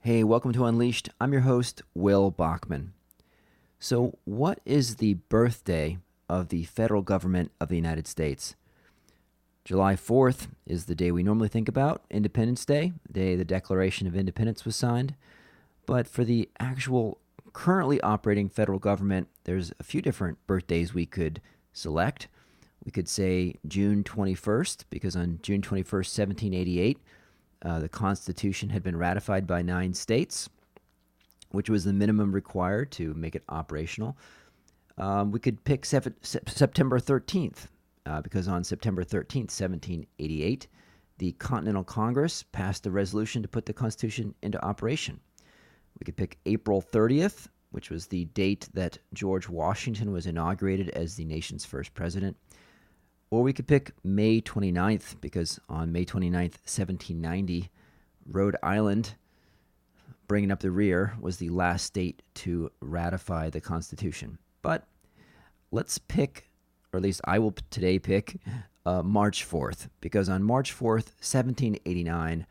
Hey, welcome to Unleashed. I'm your host, Will Bachman. So, what is the birthday of the federal government of the United States? July 4th is the day we normally think about, Independence Day, the day the Declaration of Independence was signed. But for the actual currently operating federal government, there's a few different birthdays we could select. We could say June 21st, because on June 21st, 1788, the Constitution had been ratified by 9 states, which was the minimum required to make it operational. We could pick September 13th, because on September 13th, 1788, the Continental Congress passed a resolution to put the Constitution into operation. We could pick April 30th, which was the date that George Washington was inaugurated as the nation's first president. Or we could pick May 29th, because on May 29th, 1790, Rhode Island, bringing up the rear, was the last state to ratify the Constitution. But let's pick, or at least I will today pick, March 4th, because on March 4th, 1789,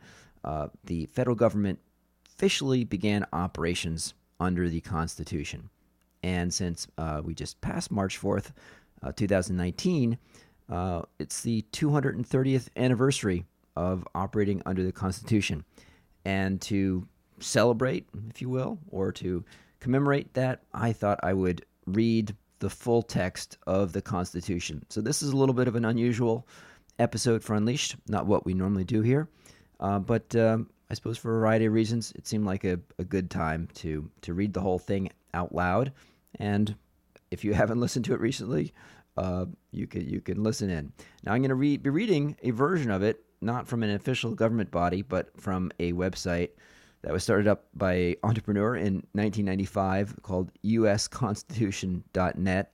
the federal government officially began operations under the Constitution. And since we just passed March 4th, 2019, it's the 230th anniversary of operating under the Constitution. And to celebrate, if you will, or to commemorate that, I thought I would read the full text of the Constitution. So this is a little bit of an unusual episode for Unleashed, not what we normally do here. But I suppose for a variety of reasons, it seemed like a good time to read the whole thing out loud. And if you haven't listened to it recently, you can listen in. Now I'm going to be reading a version of it, not from an official government body, but from a website that was started up by an entrepreneur in 1995 called usconstitution.net.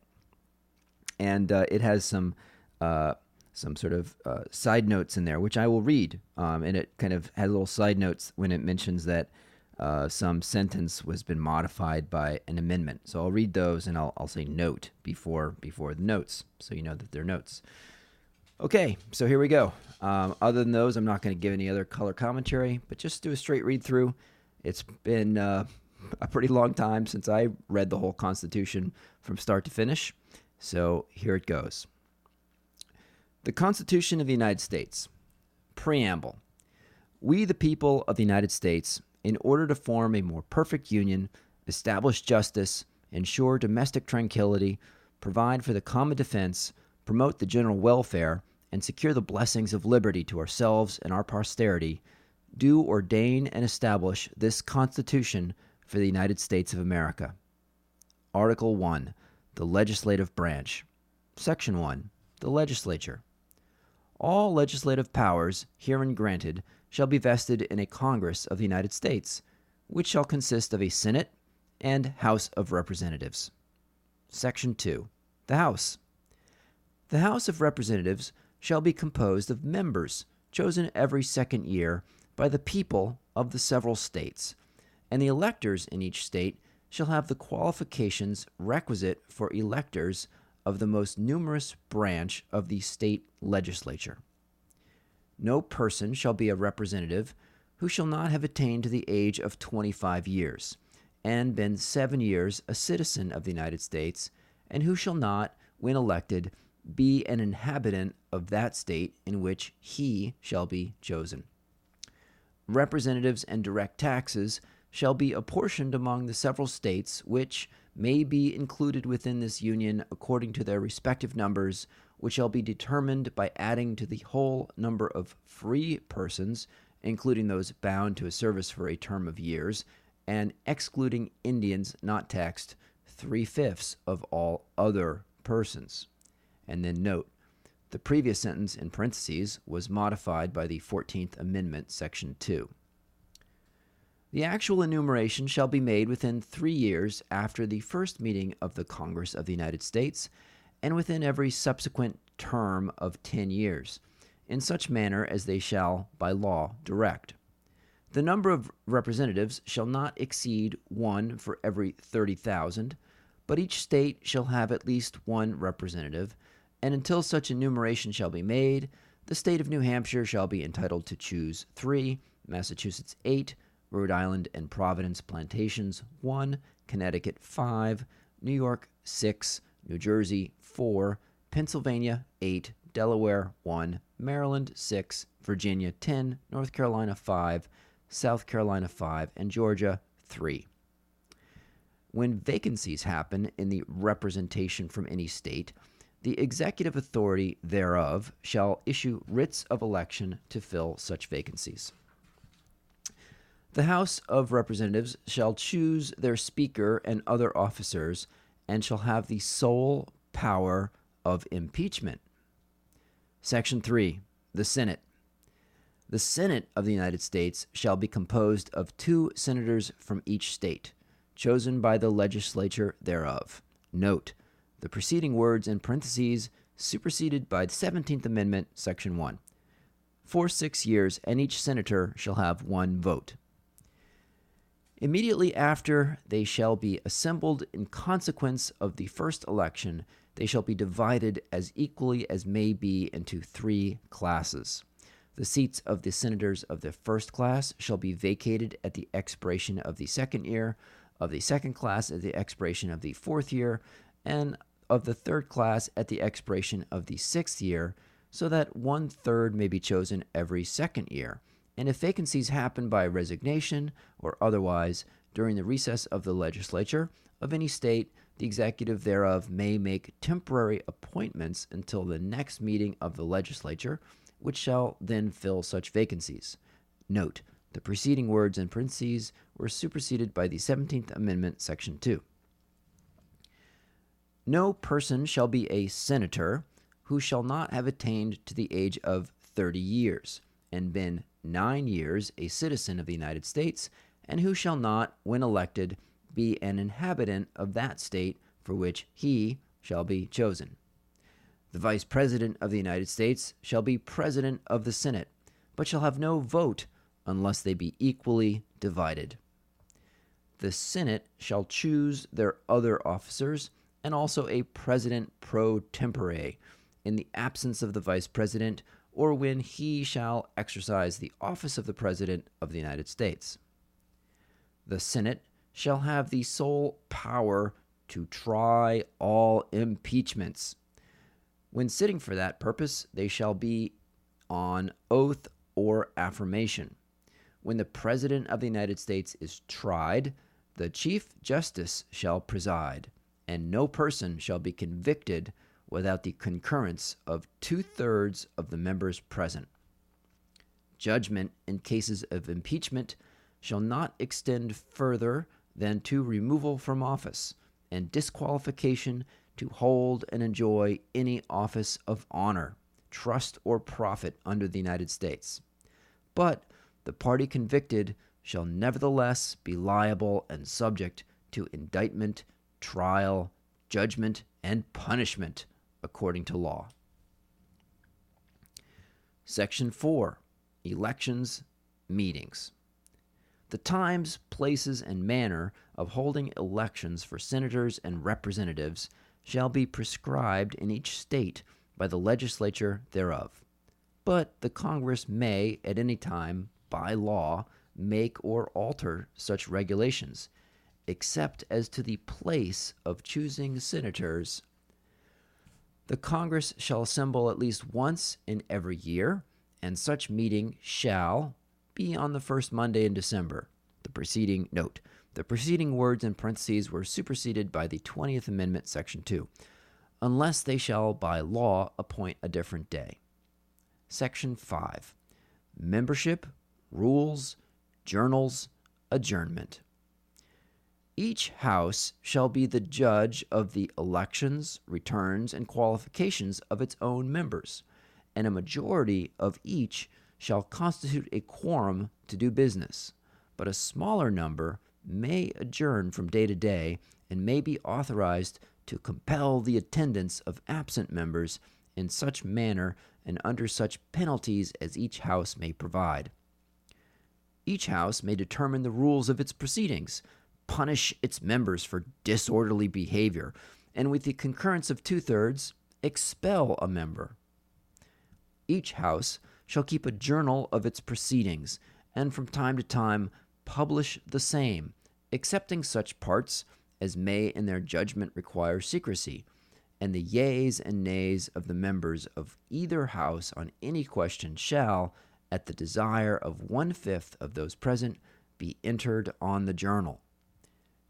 And it has some sort of side notes in there, which I will read. And it kind of had little side notes when it mentions that some sentence has been modified by an amendment. So I'll read those, and I'll say note before the notes, so you know that they're notes. Okay, so here we go. Other than those, I'm not going to give any other color commentary, but just do a straight read through. It's been a pretty long time since I read the whole Constitution from start to finish, so here it goes. The Constitution of the United States. Preamble. We, the people of the United States, in order to form a more perfect union, establish justice, ensure domestic tranquility, provide for the common defense, promote the general welfare, and secure the blessings of liberty to ourselves and our posterity, do ordain and establish this Constitution for the United States of America. Article 1. The Legislative Branch. Section 1. The Legislature. All legislative powers herein granted shall be vested in a Congress of the United States, which shall consist of a Senate and House of Representatives. Section 2. The House. The House of Representatives shall be composed of members chosen every second year by the people of the several states, and the electors in each state shall have the qualifications requisite for electors of the most numerous branch of the state legislature. No person shall be a representative who shall not have attained to the age of 25 years, and been 7 years a citizen of the United States, and who shall not, when elected, be an inhabitant of that state in which he shall be chosen. Representatives and direct taxes shall be apportioned among the several states which may be included within this union according to their respective numbers, which shall be determined by adding to the whole number of free persons, including those bound to a service for a term of years, and excluding Indians not taxed 3/5 of all other persons. And then note, the previous sentence in parentheses was modified by the 14th Amendment, Section 2. The actual enumeration shall be made within 3 years after the first meeting of the Congress of the United States, and within every subsequent term of 10 years, in such manner as they shall by law direct. The number of representatives shall not exceed 1 for every 30,000, but each state shall have at least 1 representative, and until such enumeration shall be made, the state of New Hampshire shall be entitled to choose 3, Massachusetts 8, Rhode Island and Providence plantations, 1, Connecticut, 5, New York, 6, New Jersey, 4, Pennsylvania, 8, Delaware, 1, Maryland, 6, Virginia, 10, North Carolina, 5, South Carolina, 5, and Georgia, 3. When vacancies happen in the representation from any state, the executive authority thereof shall issue writs of election to fill such vacancies. The House of Representatives shall choose their Speaker and other officers, and shall have the sole power of impeachment. Section 3. The Senate. The Senate of the United States shall be composed of 2 senators from each state, chosen by the legislature thereof. Note, the preceding words in parentheses superseded by the 17th Amendment, Section 1. For 6 years, and each senator shall have 1 vote. Immediately after they shall be assembled in consequence of the first election, they shall be divided as equally as may be into 3 classes. The seats of the senators of the first class shall be vacated at the expiration of the second year, of the second class at the expiration of the 4th year, and of the third class at the expiration of the 6th year, so that 1/3 may be chosen every second year. And if vacancies happen by resignation or otherwise during the recess of the legislature of any state, the executive thereof may make temporary appointments until the next meeting of the legislature, which shall then fill such vacancies. Note, the preceding words in parentheses were superseded by the 17th Amendment, Section 2. No person shall be a senator who shall not have attained to the age of 30 years, and been 9 years a citizen of the United States, and who shall not, when elected, be an inhabitant of that state for which he shall be chosen. The Vice President of the United States shall be President of the Senate, but shall have no vote unless they be equally divided. The Senate shall choose their other officers, and also a President pro tempore, in the absence of the Vice President, or when he shall exercise the office of the President of the United States. The Senate shall have the sole power to try all impeachments. When sitting for that purpose, they shall be on oath or affirmation. When the President of the United States is tried, the Chief Justice shall preside, and no person shall be convicted without the concurrence of 2/3 of the members present. Judgment in cases of impeachment shall not extend further than to removal from office and disqualification to hold and enjoy any office of honor, trust, or profit under the United States. But the party convicted shall nevertheless be liable and subject to indictment, trial, judgment, and punishment according to law. Section 4. Elections, Meetings. The times, places, and manner of holding elections for senators and representatives shall be prescribed in each state by the legislature thereof. But the Congress may, at any time, by law, make or alter such regulations, except as to the place of choosing senators. The Congress shall assemble at least once in every year, and such meeting shall be on the first Monday in December. The preceding words in parentheses were superseded by the 20th Amendment, Section 2, unless they shall by law appoint a different day. Section 5. Membership, Rules, Journals, Adjournment. Each house shall be the judge of the elections, returns, and qualifications of its own members, and a majority of each shall constitute a quorum to do business, but a smaller number may adjourn from day to day and may be authorized to compel the attendance of absent members in such manner and under such penalties as each house may provide. Each house may determine the rules of its proceedings, punish its members for disorderly behavior, and with the concurrence of 2/3, expel a member. Each house shall keep a journal of its proceedings, and from time to time publish the same, excepting such parts as may in their judgment require secrecy, and the yeas and nays of the members of either house on any question shall, at the desire of 1/5 of those present, be entered on the journal.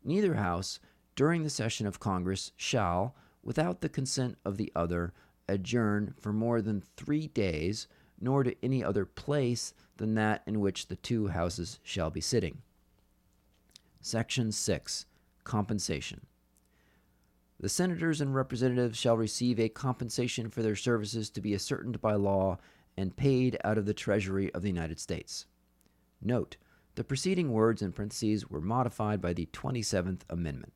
Neither house, during the session of Congress, shall, without the consent of the other, adjourn for more than 3 days, nor to any other place than that in which the two houses shall be sitting. Section 6. Compensation. The senators and representatives shall receive a compensation for their services to be ascertained by law and paid out of the Treasury of the United States. Note: the preceding words in parentheses were modified by the 27th Amendment.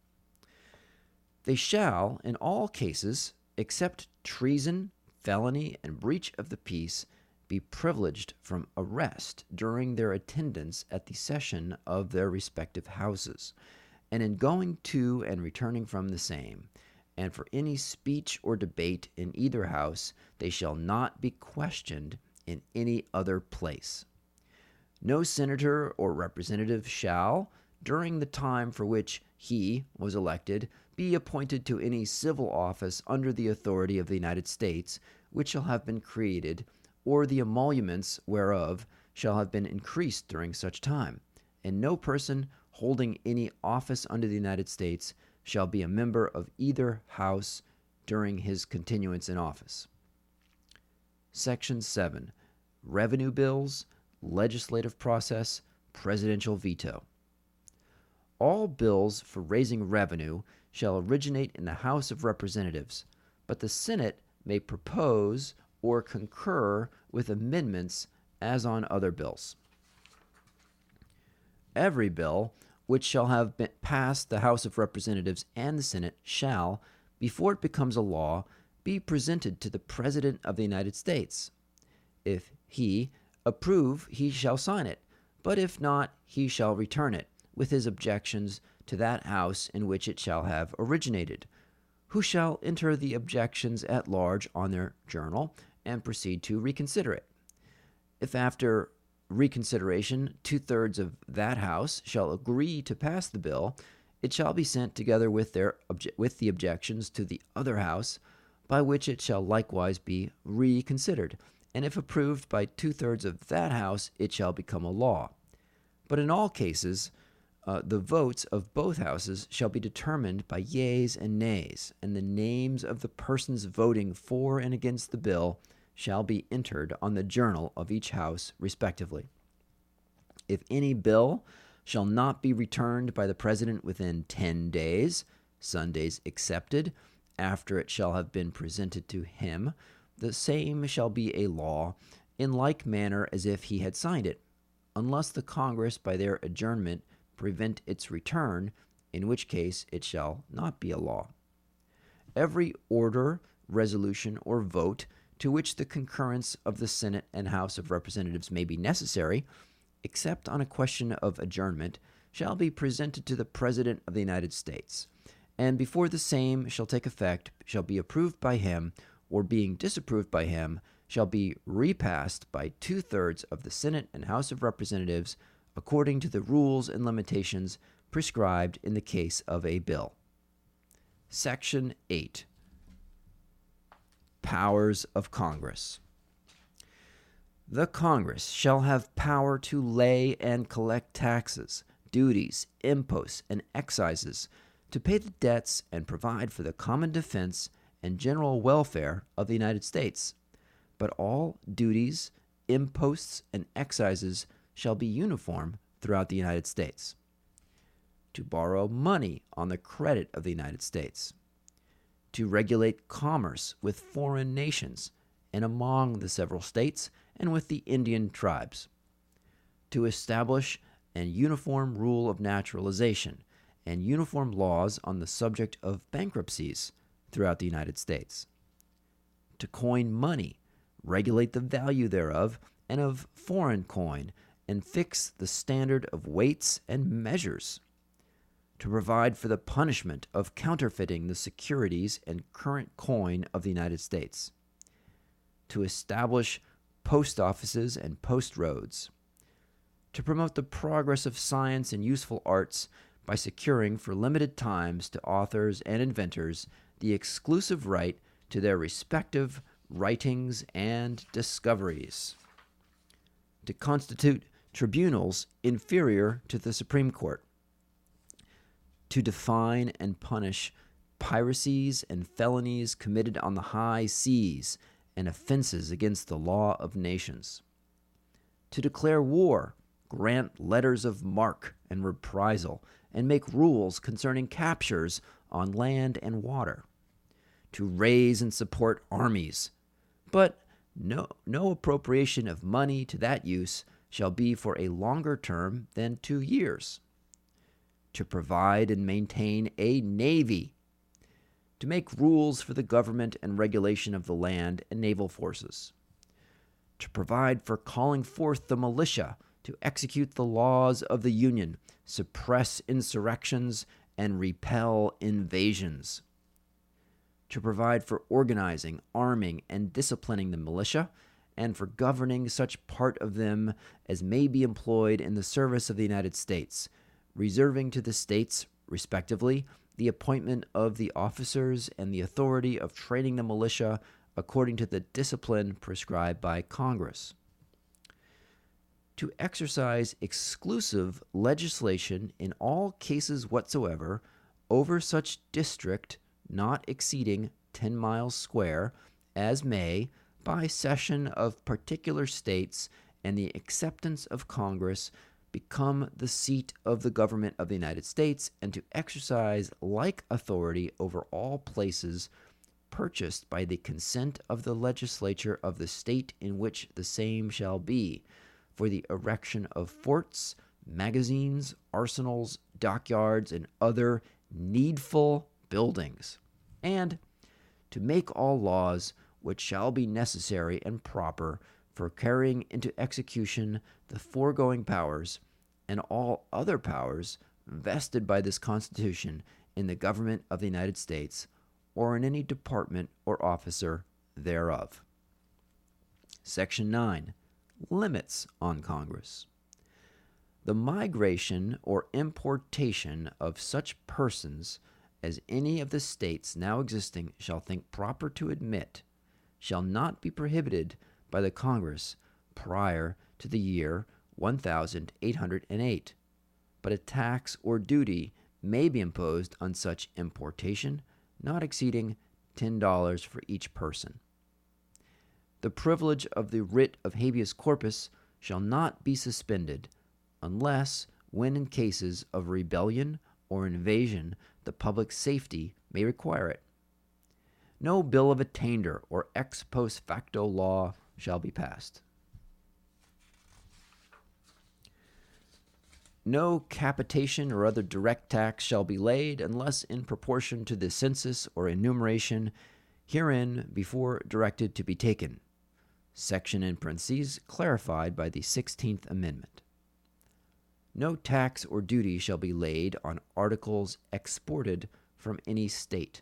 They shall, in all cases, except treason, felony, and breach of the peace, be privileged from arrest during their attendance at the session of their respective houses, and in going to and returning from the same, and for any speech or debate in either house, they shall not be questioned in any other place. No senator or representative shall, during the time for which he was elected, be appointed to any civil office under the authority of the United States, which shall have been created, or the emoluments whereof shall have been increased during such time, and no person holding any office under the United States shall be a member of either house during his continuance in office. Section 7. Revenue bills, legislative process, presidential veto. All bills for raising revenue shall originate in the House of Representatives, but the Senate may propose or concur with amendments as on other bills. Every bill which shall have been passed the House of Representatives and the Senate shall, before it becomes a law, be presented to the President of the United States. If he approve, he shall sign it, but if not, he shall return it, with his objections, to that House in which it shall have originated, who shall enter the objections at large on their journal and proceed to reconsider it. If after reconsideration 2/3 of that House shall agree to pass the bill, it shall be sent together with the objections to the other House, by which it shall likewise be reconsidered, and if approved by 2/3 of that House, it shall become a law. But in all cases, the votes of both houses shall be determined by yeas and nays, and the names of the persons voting for and against the bill shall be entered on the journal of each house respectively. If any bill shall not be returned by the President within 10 days, Sundays excepted, after it shall have been presented to him, the same shall be a law, in like manner as if he had signed it, unless the Congress by their adjournment prevent its return, in which case it shall not be a law. Every order, resolution, or vote to which the concurrence of the Senate and House of Representatives may be necessary, except on a question of adjournment, shall be presented to the President of the United States, and before the same shall take effect, shall be approved by him, or being disapproved by him, shall be repassed by 2/3 of the Senate and House of Representatives, according to the rules and limitations prescribed in the case of a bill. Section 8. Powers of Congress. The Congress shall have power to lay and collect taxes, duties, imposts, and excises, to pay the debts and provide for the common defense and general welfare of the United States. But all duties, imposts, and excises shall be uniform throughout the United States. To borrow money on the credit of the United States. To regulate commerce with foreign nations and among the several states and with the Indian tribes. To establish an uniform rule of naturalization and uniform laws on the subject of bankruptcies throughout the United States. To coin money, regulate the value thereof and of foreign coin, and fix the standard of weights and measures. To provide for the punishment of counterfeiting the securities and current coin of the United States. To establish post offices and post roads. to promote the progress of science and useful arts by securing for limited times to authors and inventors the exclusive right to their respective writings and discoveries, to constitute tribunals inferior to the Supreme Court, to define and punish piracies and felonies committed on the high seas and offenses against the law of nations, to declare war, grant letters of marque and reprisal, and make rules concerning captures on land and water, to raise and support armies, but no appropriation of money to that use shall be for a longer term than 2 years, to provide and maintain a navy, to make rules for the government and regulation of the land and naval forces, to provide for calling forth the militia to execute the laws of the Union, suppress insurrections, and repel invasions, to provide for organizing, arming, and disciplining the militia, and for governing such part of them as may be employed in the service of the United States, reserving to the states, respectively, the appointment of the officers and the authority of training the militia according to the discipline prescribed by Congress, to exercise exclusive legislation in all cases whatsoever over such district not exceeding 10 miles square as may, by session of particular states and the acceptance of Congress, become the seat of the government of the United States, and to exercise like authority over all places purchased by the consent of the legislature of the state in which the same shall be, for the erection of forts, magazines, arsenals, dockyards, and other needful buildings, and to make all laws which shall be necessary and proper for carrying into execution the foregoing powers, and all other powers vested by this Constitution in the government of the United States, or in any department or officer thereof. Section 9. Limits on Congress. The migration or importation of such persons as any of the states now existing shall think proper to admit shall not be prohibited by the Congress prior to the year 1808, but a tax or duty may be imposed on such importation not exceeding $10 for each person. The privilege of the writ of habeas corpus shall not be suspended unless when in cases of rebellion or invasion the public safety may require it. No bill of attainder or ex post facto law shall be passed. No capitation or other direct tax shall be laid unless in proportion to the census or enumeration herein before directed to be taken. Section in parentheses clarified by the 16th Amendment. No tax or duty shall be laid on articles exported from any state.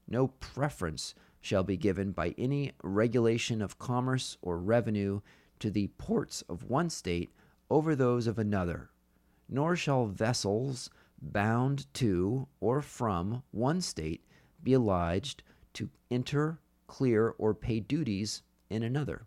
No preference shall be given by any regulation of commerce or revenue to the ports of one state over those of another, nor shall vessels bound to or from one state be obliged to enter, clear, or pay duties in another.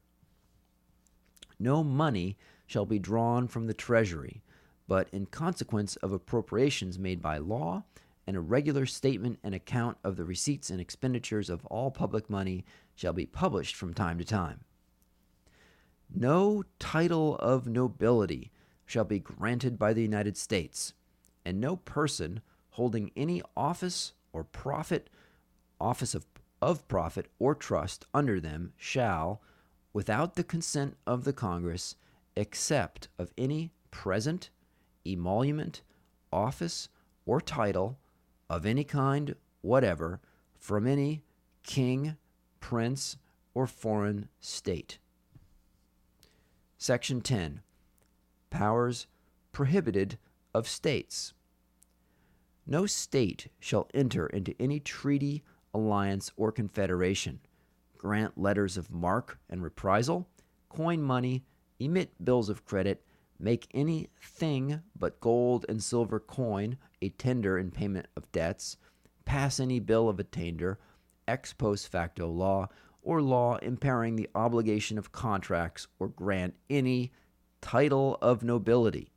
No money shall be drawn from the treasury, but in consequence of appropriations made by law, and a regular statement and account of the receipts and expenditures of all public money shall be published from time to time. No title of nobility shall be granted by the United States, and no person holding any office or office of profit or trust under them shall, without the consent of the Congress, accept of any present, emolument, office, or title of any kind whatever from any king, prince, or foreign state. Section 10. Powers prohibited of states. No state shall enter into any treaty, alliance, or confederation, grant letters of marque and reprisal, coin money, emit bills of credit, make any thing but gold and silver coin a tender in payment of debts, pass any bill of attainder, ex post facto law, or law impairing the obligation of contracts, or grant any title of nobility.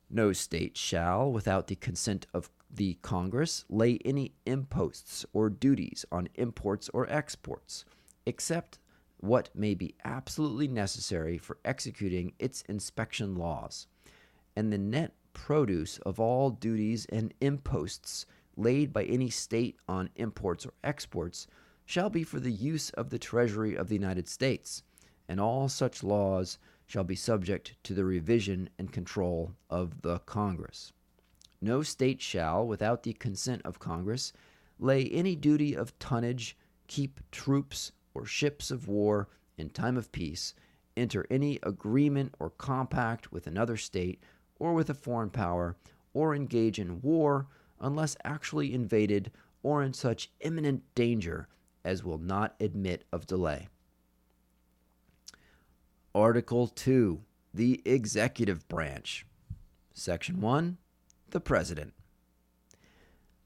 No state shall, without the consent of the Congress, lay any imposts or duties on imports or exports, except what may be absolutely necessary for executing its inspection laws, and the net produce of all duties and imposts laid by any state on imports or exports shall be for the use of the Treasury of the United States, and all such laws shall be subject to the revision and control of the Congress. No state shall, without the consent of Congress, lay any duty of tonnage, keep troops or ships of war in time of peace, enter any agreement or compact with another state or with a foreign power, or engage in war unless actually invaded or in such imminent danger as will not admit of delay. Article 2. The Executive Branch. Section 1. The President.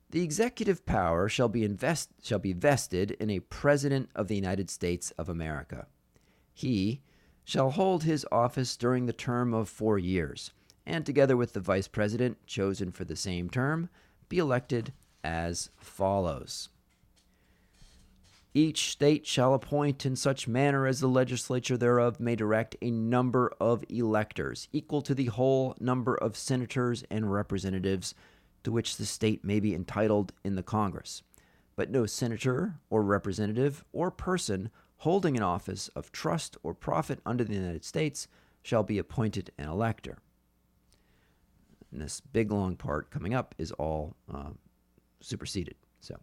The executive power shall be vested in a President of the United States of America. He shall hold his office during the term of 4 years, and together with the Vice President chosen for the same term, be elected as follows. Each state shall appoint in such manner as the legislature thereof may direct a number of electors equal to the whole number of senators and representatives to which the state may be entitled in the Congress. But no senator or representative or person holding an office of trust or profit under the United States shall be appointed an elector. And this big long part coming up is all superseded. So,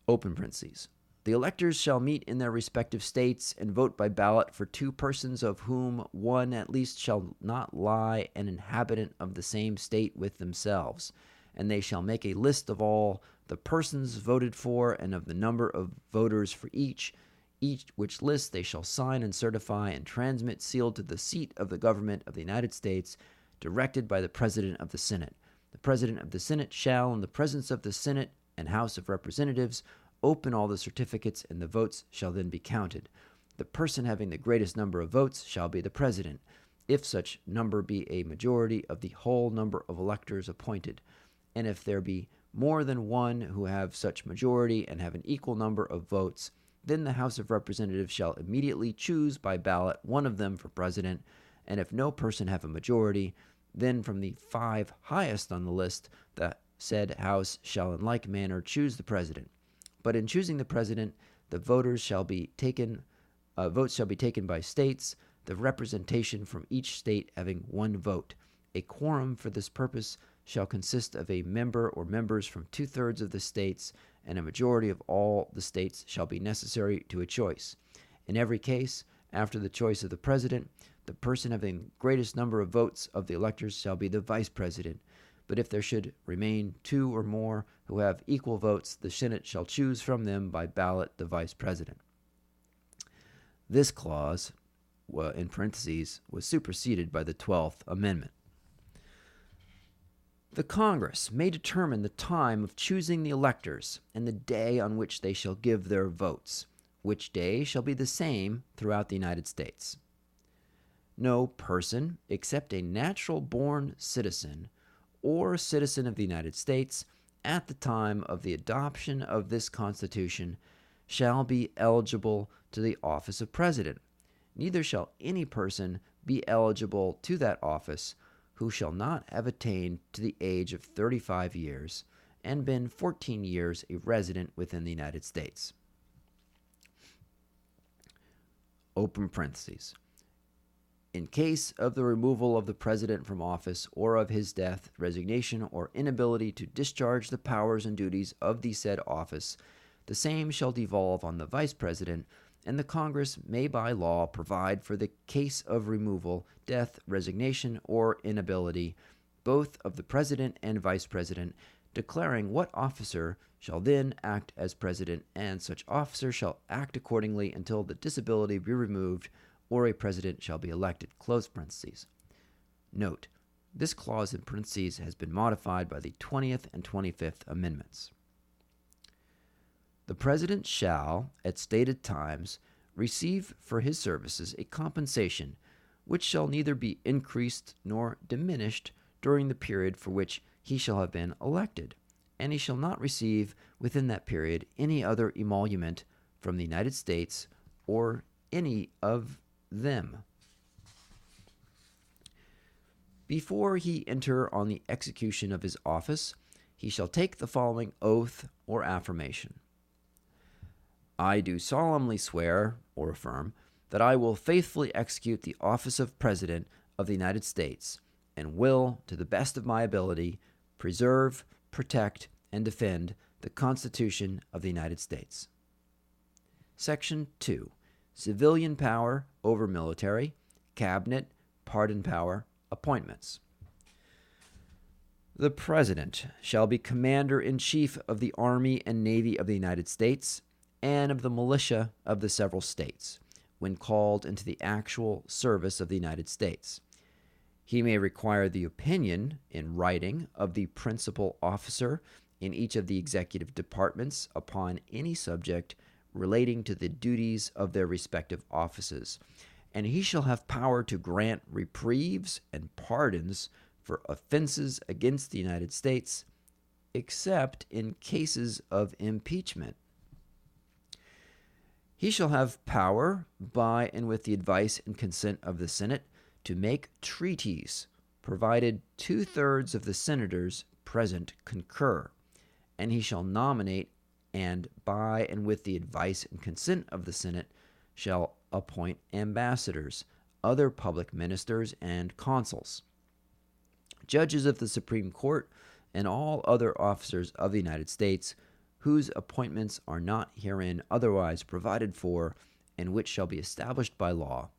open parentheses. The electors shall meet in their respective states and vote by ballot for 2 persons, of whom one at least shall not lie an inhabitant of the same state with themselves. And they shall make a list of all the persons voted for and of the number of voters for each which list they shall sign and certify and transmit sealed to the seat of the government of the United States, directed by the President of the Senate. The President of the Senate shall, in the presence of the Senate and House of Representatives, open all the certificates, and the votes shall then be counted. The person having the greatest number of votes shall be the President, if such number be a majority of the whole number of electors appointed. And if there be more than one who have such majority and have an equal number of votes, then the House of Representatives shall immediately choose by ballot one of them for President, and if no person have a majority, then from the 5 highest on the list, the said House shall in like manner choose the President. But in choosing the President, the votes shall be taken by states, the representation from each state having 1 vote. A quorum for this purpose shall consist of a member or members from 2/3 of the states, and a majority of all the states shall be necessary to a choice. In every case, after the choice of the President, the person having the greatest number of votes of the electors shall be the Vice President. But if there should remain 2 or more who have equal votes, the Senate shall choose from them by ballot the Vice President. This clause, in parentheses, was superseded by the 12th Amendment. The Congress may determine the time of choosing the electors and the day on which they shall give their votes, which day shall be the same throughout the United States. No person, except a natural-born citizen or citizen of the United States, at the time of the adoption of this Constitution, shall be eligible to the office of President. Neither shall any person be eligible to that office who shall not have attained to the age of 35 years and been 14 years a resident within the United States. Open parentheses. In case of the removal of the President from office or of his death, resignation, or inability to discharge the powers and duties of the said office, the same shall devolve on the Vice President, and the Congress may by law provide for the case of removal, death, resignation, or inability, both of the President and Vice President, declaring what officer shall then act as President, and such officer shall act accordingly until the disability be removed or a president shall be elected. Close parentheses. Note, this clause in parentheses has been modified by the 20th and 25th Amendments. The president shall, at stated times, receive for his services a compensation which shall neither be increased nor diminished during the period for which he shall have been elected, and he shall not receive within that period any other emolument from the United States or any of them. Before he enter on the execution of his office, he shall take the following oath or affirmation. I do solemnly swear or affirm that I will faithfully execute the office of President of the United States and will, to the best of my ability, preserve, protect, and defend the Constitution of the United States. Section 2. Civilian power over military, cabinet, pardon power, appointments. The President shall be Commander-in-Chief of the Army and Navy of the United States and of the militia of the several states, when called into the actual service of the United States. He may require the opinion, in writing, of the principal officer in each of the executive departments upon any subject relating to the duties of their respective offices, and he shall have power to grant reprieves and pardons for offenses against the United States, except in cases of impeachment. He shall have power, by and with the advice and consent of the Senate, to make treaties, provided 2/3 of the senators present concur, and he shall nominate, and by and with the advice and consent of the Senate, shall appoint ambassadors, other public ministers, and consuls, judges of the Supreme Court, and all other officers of the United States, whose appointments are not herein otherwise provided for, and which shall be established by law.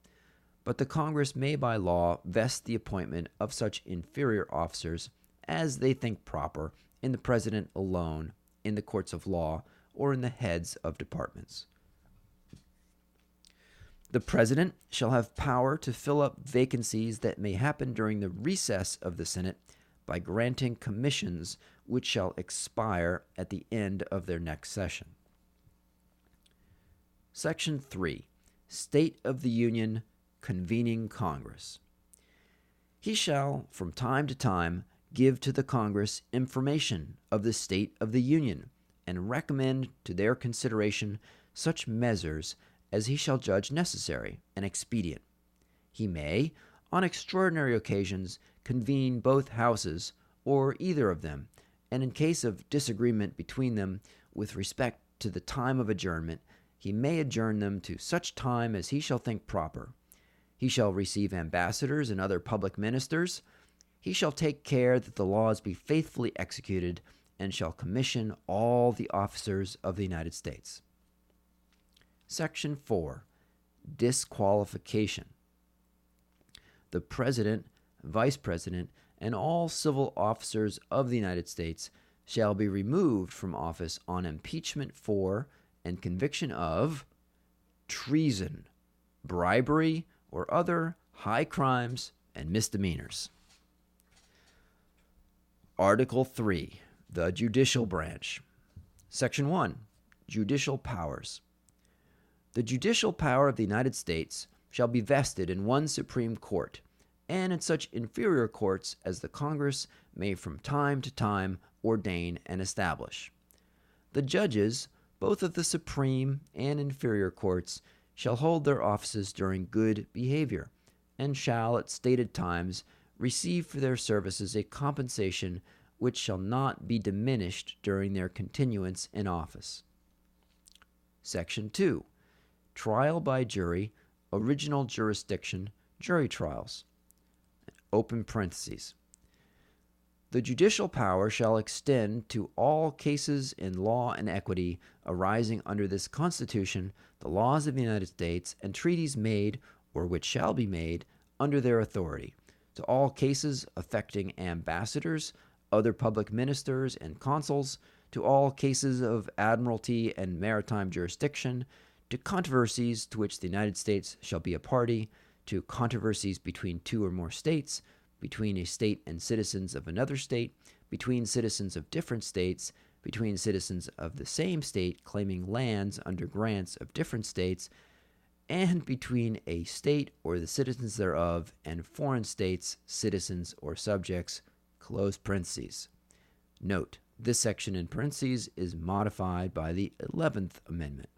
But the Congress may by law vest the appointment of such inferior officers as they think proper in the President alone, in the courts of law, or in the heads of departments. The President shall have power to fill up vacancies that may happen during the recess of the Senate by granting commissions which shall expire at the end of their next session. Section 3. State of the Union, Convening Congress. He shall, from time to time, give to the Congress information of the state of the Union, and recommend to their consideration such measures as he shall judge necessary and expedient. He may, on extraordinary occasions, convene both houses, or either of them, and in case of disagreement between them with respect to the time of adjournment, he may adjourn them to such time as he shall think proper. He shall receive ambassadors and other public ministers. He shall take care that the laws be faithfully executed, and shall commission all the officers of the United States. Section 4. Disqualification. The President, Vice President, and all civil officers of the United States shall be removed from office on impeachment for and conviction of treason, bribery, or other high crimes and misdemeanors. Article 3. The Judicial Branch. Section 1. Judicial Powers. The judicial power of the United States shall be vested in one Supreme Court, and in such inferior courts as the Congress may from time to time ordain and establish. The judges, both of the Supreme and inferior courts, shall hold their offices during good behavior, and shall at stated times receive for their services a compensation which shall not be diminished during their continuance in office. Section 2. Trial by jury, original jurisdiction, jury trials. Open parentheses. The judicial power shall extend to all cases in law and equity arising under this Constitution, the laws of the United States, and treaties made, or which shall be made, under their authority, to all cases affecting ambassadors, other public ministers, and consuls, to all cases of admiralty and maritime jurisdiction, to controversies to which the United States shall be a party, to controversies between two or more states, between a state and citizens of another state, between citizens of different states, between citizens of the same state claiming lands under grants of different states, and between a state or the citizens thereof and foreign states, citizens or subjects, close parentheses. Note, this section in parentheses is modified by the 11th Amendment.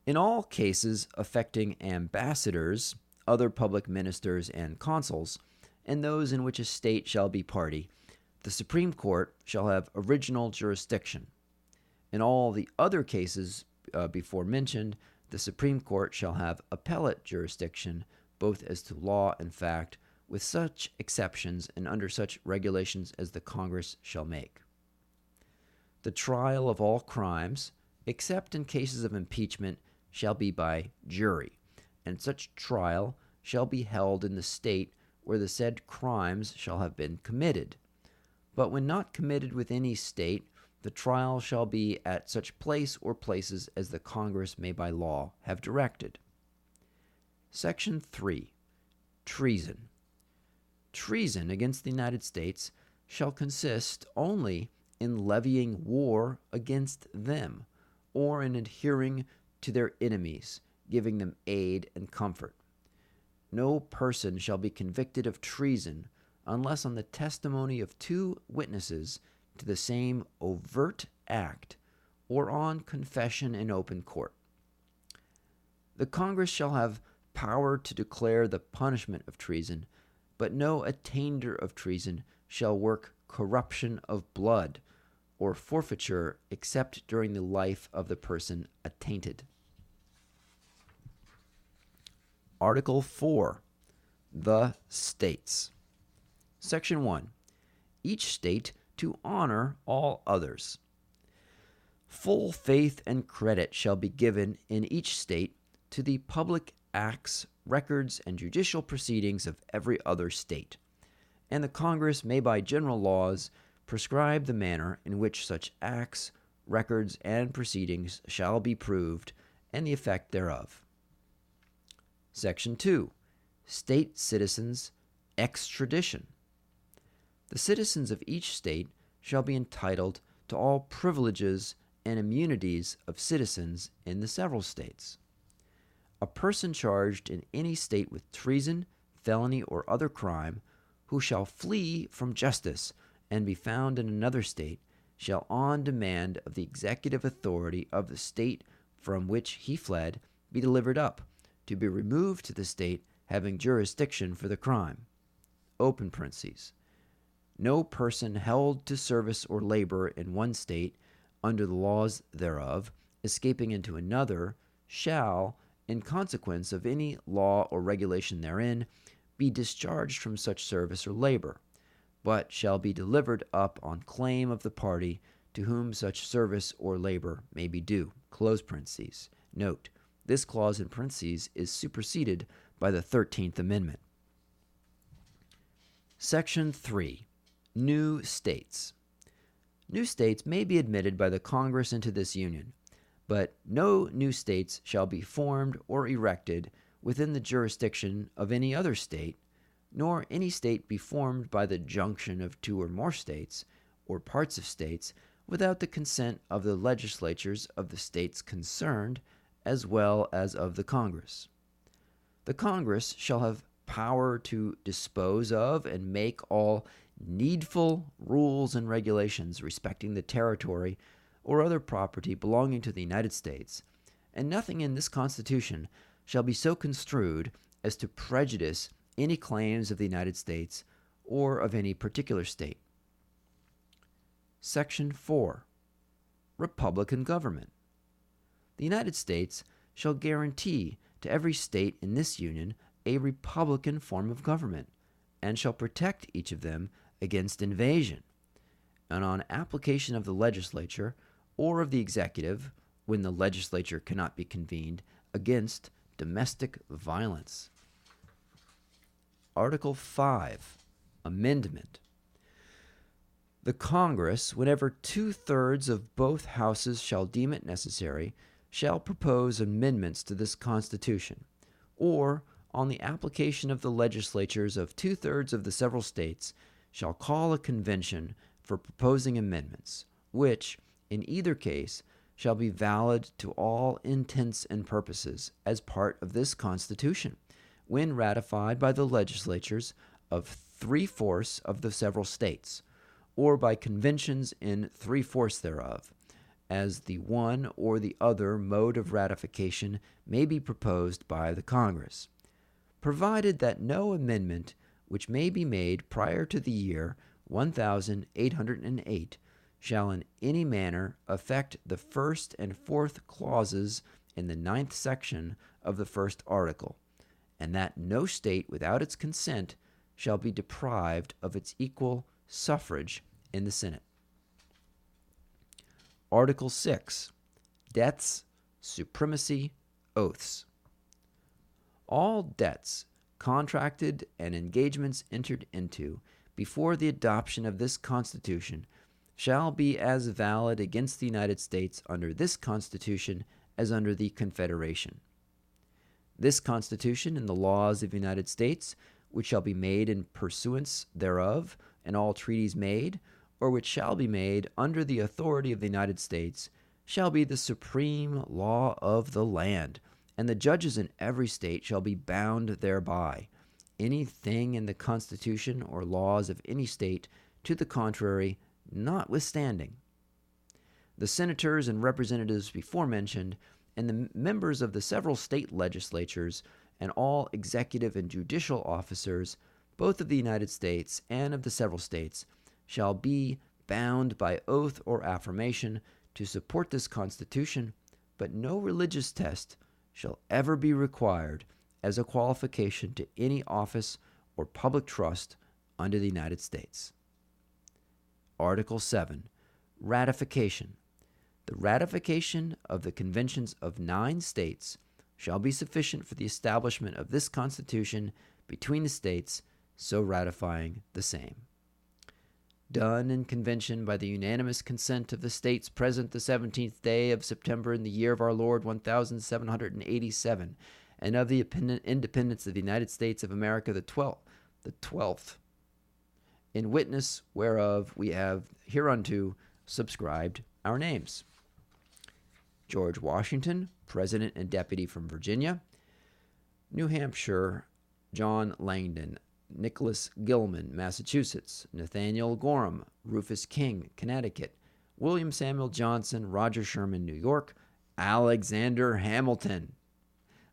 In all cases affecting ambassadors, other public ministers and consuls, and those in which a state shall be party, the Supreme Court shall have original jurisdiction. In all the other cases before mentioned, the Supreme Court shall have appellate jurisdiction, both as to law and fact, with such exceptions and under such regulations as the Congress shall make. The trial of all crimes, except in cases of impeachment, shall be by jury, and such trial shall be held in the state where the said crimes shall have been committed. But when not committed with any state, the trial shall be at such place or places as the Congress may by law have directed. Section 3. Treason. Treason against the United States shall consist only in levying war against them, or in adhering to their enemies, giving them aid and comfort. No person shall be convicted of treason unless on the testimony of two witnesses to the same overt act, or on confession in open court. The Congress shall have power to declare the punishment of treason, but no attainder of treason shall work corruption of blood or forfeiture except during the life of the person attainted. Article 4. The States. Section 1. Each state to honor all others. Full faith and credit shall be given in each state to the public acts, records, and judicial proceedings of every other state, and the Congress may by general laws prescribe the manner in which such acts, records, and proceedings shall be proved, and the effect thereof. Section 2. State citizens' extradition. The citizens of each state shall be entitled to all privileges and immunities of citizens in the several states. A person charged in any state with treason, felony, or other crime, who shall flee from justice and be found in another state, shall on demand of the executive authority of the state from which he fled be delivered up, to be removed to the state having jurisdiction for the crime. Open parentheses. No person held to service or labor in one state under the laws thereof, escaping into another, shall, in consequence of any law or regulation therein, be discharged from such service or labor, but shall be delivered up on claim of the party to whom such service or labor may be due. Close parentheses. Note, this clause in parentheses is superseded by the 13th Amendment. Section 3. New states. New states may be admitted by the Congress into this Union, but no new states shall be formed or erected within the jurisdiction of any other state, nor any state be formed by the junction of two or more states, or parts of states, without the consent of the legislatures of the states concerned, as well as of the Congress. The Congress shall have power to dispose of and make all needful rules and regulations respecting the territory or other property belonging to the United States, and nothing in this Constitution shall be so construed as to prejudice any claims of the United States or of any particular state. Section 4. Republican government. The United States shall guarantee to every state in this Union a republican form of government, and shall protect each of them against invasion, and on application of the legislature or of the executive, when the legislature cannot be convened, against domestic violence. Article 5. Amendment. The Congress, whenever 2/3 of both houses shall deem it necessary, shall propose amendments to this Constitution, or, on the application of the legislatures of 2/3 of the several states, shall call a convention for proposing amendments, which, in either case, shall be valid to all intents and purposes as part of this Constitution, when ratified by the legislatures of 3/4 of the several states, or by conventions in 3/4 thereof, as the one or the other mode of ratification may be proposed by the Congress, provided that no amendment which may be made prior to the year 1808 shall in any manner affect the first and fourth clauses in the 9th section of the first article, and that no state without its consent shall be deprived of its equal suffrage in the Senate. Article 6. Debts, Supremacy, Oaths. All debts contracted and engagements entered into before the adoption of this Constitution shall be as valid against the United States under this Constitution as under the Confederation. This Constitution and the laws of the United States, which shall be made in pursuance thereof, and all treaties made, or which shall be made under the authority of the United States, shall be the supreme law of the land, and the judges in every state shall be bound thereby. Anything in the Constitution or laws of any state to the contrary notwithstanding. The senators and representatives before mentioned, and the members of the several state legislatures, and all executive and judicial officers, both of the United States and of the several states, shall be bound by oath or affirmation to support this Constitution, but no religious test shall ever be required as a qualification to any office or public trust under the United States. Article 7. Ratification. The ratification of the conventions of 9 states shall be sufficient for the establishment of this Constitution between the states so ratifying the same. Done in convention by the unanimous consent of the states present the 17th day of September in the year of our Lord 1787, and of the independence of the United States of America the 12th, in witness whereof we have hereunto subscribed our names. George Washington, President and Deputy from Virginia. New Hampshire, John Langdon. Nicholas Gilman, Massachusetts. Nathaniel Gorham, Rufus King, Connecticut. William Samuel Johnson, Roger Sherman, New York. Alexander Hamilton,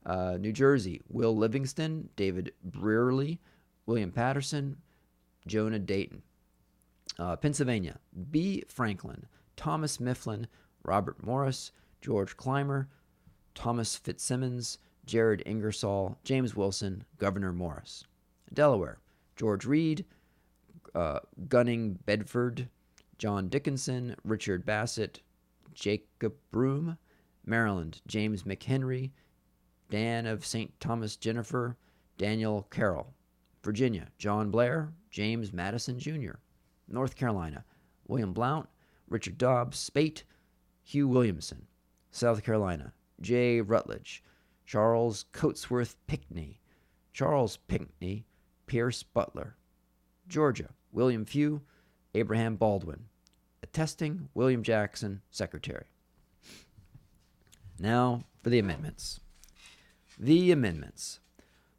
New Jersey. Will Livingston, David Brearley, William Patterson, Jonah Dayton. Pennsylvania. B. Franklin, Thomas Mifflin, Robert Morris, George Clymer, Thomas Fitzsimmons, Jared Ingersoll, James Wilson, Governor Morris. Delaware. George Reed, Gunning Bedford, John Dickinson, Richard Bassett, Jacob Broome. Maryland. James McHenry, Dan of St. Thomas Jennifer, Daniel Carroll. Virginia. John Blair, James Madison Jr. North Carolina. William Blount, Richard Dobbs Spate, Hugh Williamson. South Carolina. J. Rutledge, Charles Coatsworth Pinckney, Charles Pinckney, Pierce Butler. Georgia. William Few, Abraham Baldwin. Attesting, William Jackson, Secretary. Now for the amendments. The amendments.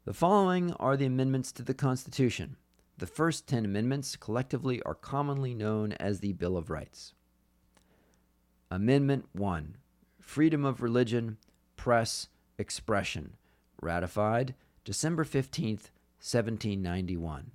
The following are the amendments to the Constitution. The first 10 amendments collectively are commonly known as the Bill of Rights. Amendment 1. Freedom of religion, press, expression. Ratified December 15th, 1791.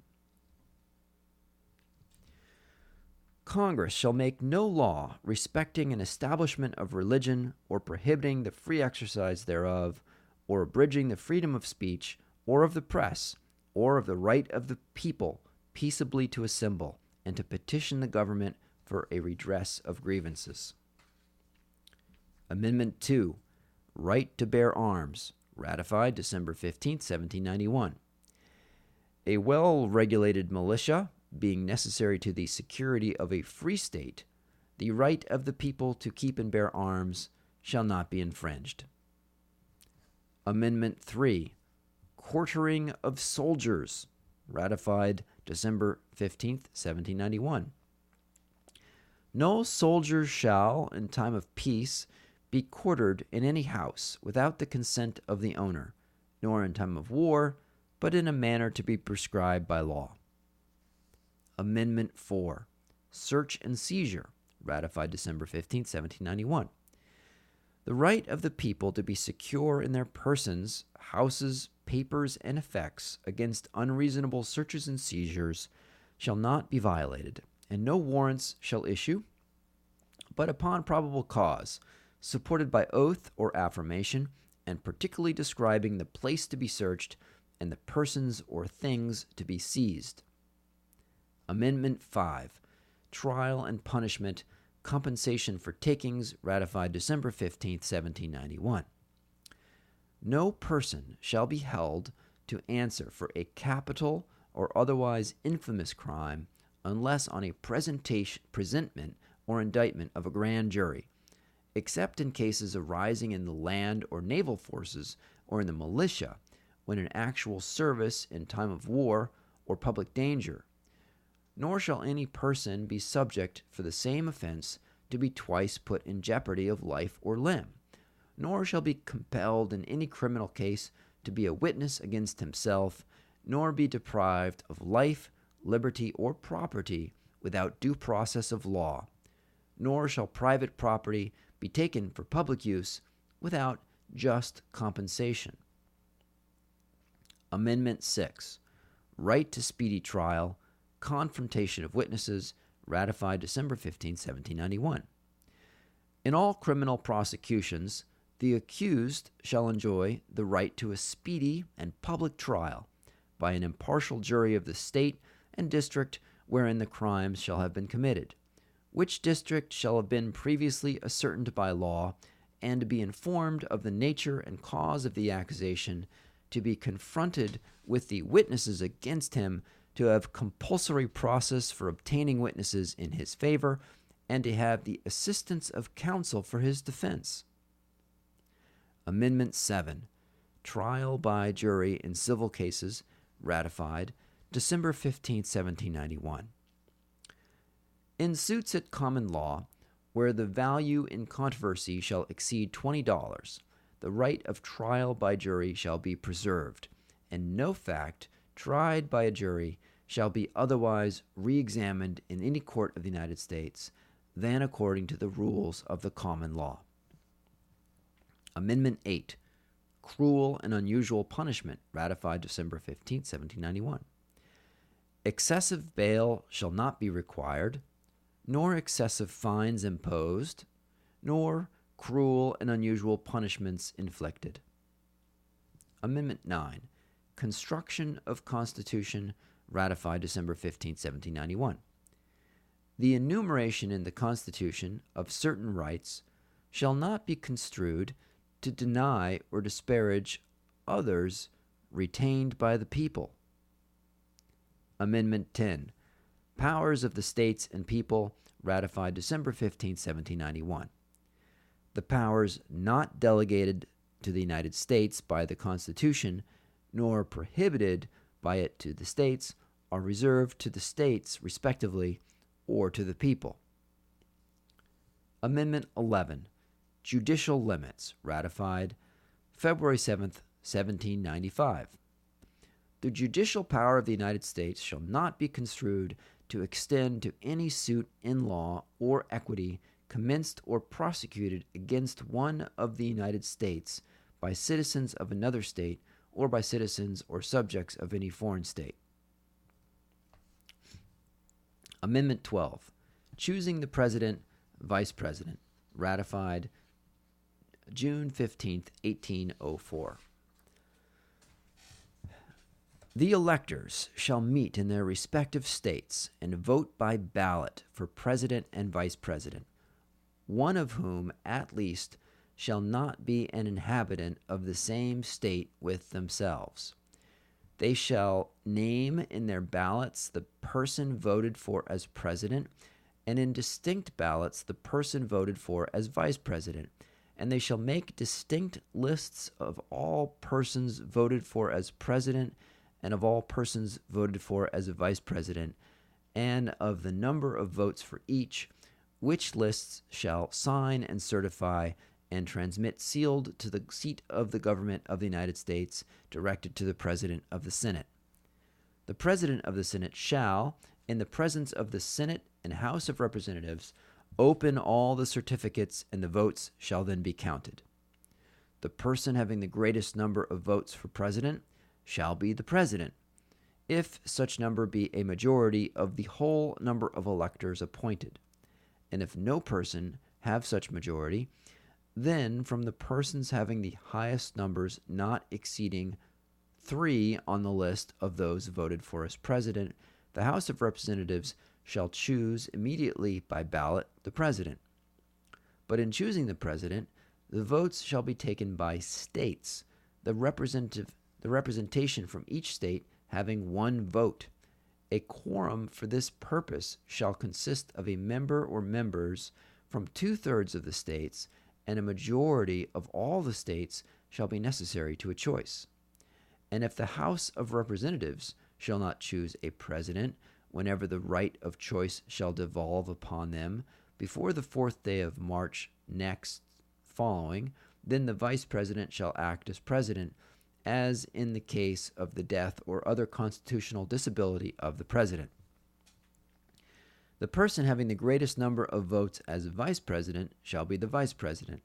Congress shall make no law respecting an establishment of religion, or prohibiting the free exercise thereof, or abridging the freedom of speech, or of the press, or of the right of the people peaceably to assemble, and to petition the government for a redress of grievances. Amendment 2. Right to bear arms. Ratified December 15, 1791. A well-regulated militia, being necessary to the security of a free state, the right of the people to keep and bear arms shall not be infringed. Amendment 3, Quartering of Soldiers, ratified December 15th, 1791. No soldier shall, in time of peace, be quartered in any house without the consent of the owner, nor in time of war, but in a manner to be prescribed by law. Amendment 4, Search and Seizure, ratified December 15, 1791. The right of the people to be secure in their persons, houses, papers, and effects against unreasonable searches and seizures shall not be violated, and no warrants shall issue, but upon probable cause, supported by oath or affirmation, and particularly describing the place to be searched and the persons or things to be seized. Amendment 5, Trial and Punishment, Compensation for Takings, ratified December 15, 1791. No person shall be held to answer for a capital or otherwise infamous crime unless on a presentment or indictment of a grand jury, except in cases arising in the land or naval forces or in the militia, when in actual service in time of war or public danger. Nor shall any person be subject for the same offense to be twice put in jeopardy of life or limb, nor shall be compelled in any criminal case to be a witness against himself, nor be deprived of life, liberty, or property without due process of law, nor shall private property be taken for public use without just compensation. Amendment 6, Right to Speedy Trial, Confrontation of Witnesses, ratified December 15, 1791. In all criminal prosecutions, the accused shall enjoy the right to a speedy and public trial by an impartial jury of the state and district wherein the crimes shall have been committed, which district shall have been previously ascertained by law, and to be informed of the nature and cause of the accusation, to be confronted with the witnesses against him, to have compulsory process for obtaining witnesses in his favor, and to have the assistance of counsel for his defense. Amendment 7, Trial by Jury in Civil Cases, ratified December 15, 1791. In suits at common law, where the value in controversy shall exceed $20, the right of trial by jury shall be preserved, and no fact tried by a jury shall be otherwise re-examined in any court of the United States than according to the rules of the common law. Amendment 8, Cruel and Unusual Punishment, ratified December 15, 1791. Excessive bail shall not be required, nor excessive fines imposed, nor cruel and unusual punishments inflicted. Amendment 9, Construction of Constitution, ratified December 15, 1791. The enumeration in the Constitution of certain rights shall not be construed to deny or disparage others retained by the people. Amendment 10, Powers of the States and People, ratified December 15, 1791. The powers not delegated to the United States by the Constitution, nor prohibited by it to the states, are reserved to the states, respectively, or to the people. Amendment 11, Judicial Limits, ratified February 7th, 1795. The judicial power of the United States shall not be construed to extend to any suit in law or equity commenced or prosecuted against one of the United States by citizens of another state or by citizens or subjects of any foreign state. Amendment 12, Choosing the President, Vice President, ratified June 15th, 1804. The electors shall meet in their respective states and vote by ballot for President and Vice President, one of whom at least shall not be an inhabitant of the same state with themselves. They shall name in their ballots the person voted for as president, and in distinct ballots the person voted for as vice president. And they shall make distinct lists of all persons voted for as president, and of all persons voted for as a vice president, and of the number of votes for each, which lists shall sign and certify and transmit sealed to the seat of the government of the United States, directed to the President of the Senate. The President of the Senate shall, in the presence of the Senate and House of Representatives, open all the certificates, and the votes shall then be counted. The person having the greatest number of votes for president shall be the president, if such number be a majority of the whole number of electors appointed. And if no person have such majority, then from the persons having the highest numbers not exceeding 3 on the list of those voted for as president, the House of Representatives shall choose immediately by ballot the president. But in choosing the president, the votes shall be taken by states, the representation from each state having 1 vote. A quorum for this purpose shall consist of a member or members from 2/3 of the states, and a majority of all the states shall be necessary to a choice. And if the House of Representatives shall not choose a president, whenever the right of choice shall devolve upon them, before the 4th day of March next following, then the vice president shall act as president, as in the case of the death or other constitutional disability of the president. The person having the greatest number of votes as vice president shall be the vice president,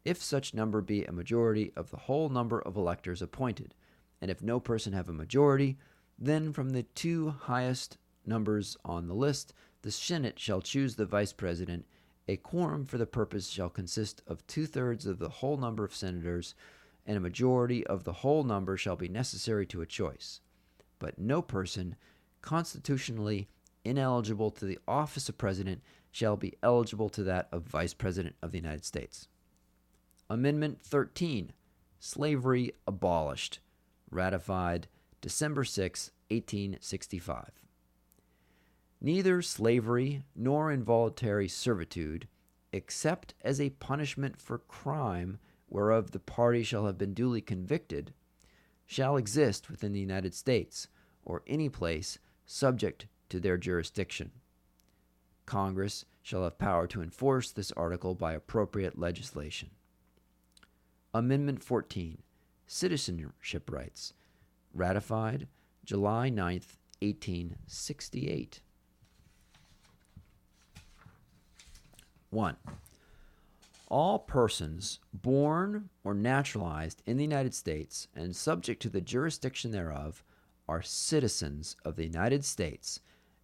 if such number be a majority of the whole number of electors appointed. And if no person have a majority, then from the 2 highest numbers on the list, the Senate shall choose the vice president. A quorum for the purpose shall consist of 2/3 of the whole number of senators, and a majority of the whole number shall be necessary to a choice. But no person constitutionally ineligible to the office of president shall be eligible to that of vice president of the United States. Amendment 13, Slavery Abolished, ratified December 6, 1865. Neither slavery nor involuntary servitude, except as a punishment for crime whereof the party shall have been duly convicted, shall exist within the United States, or any place subject to their jurisdiction. Congress shall have power to enforce this article by appropriate legislation. Amendment 14, Citizenship Rights, ratified July 9th, 1868. 1. All persons born or naturalized in the United States and subject to the jurisdiction thereof are citizens of the United States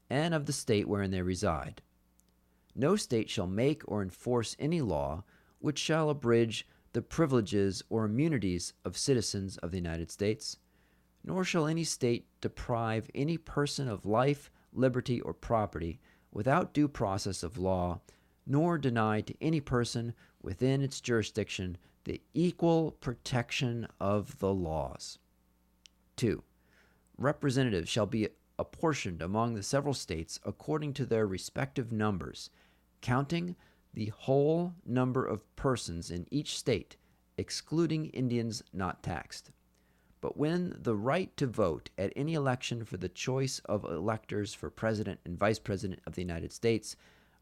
and of the state wherein they reside. No state shall make or enforce any law which shall abridge the privileges or immunities of citizens of the United States, nor shall any state deprive any person of life, liberty, or property without due process of law, nor deny to any person within its jurisdiction the equal protection of the laws. 2. Representatives shall be apportioned among the several states according to their respective numbers, counting the whole number of persons in each state, excluding Indians not taxed. But when the right to vote at any election for the choice of electors for President and Vice President of the United States,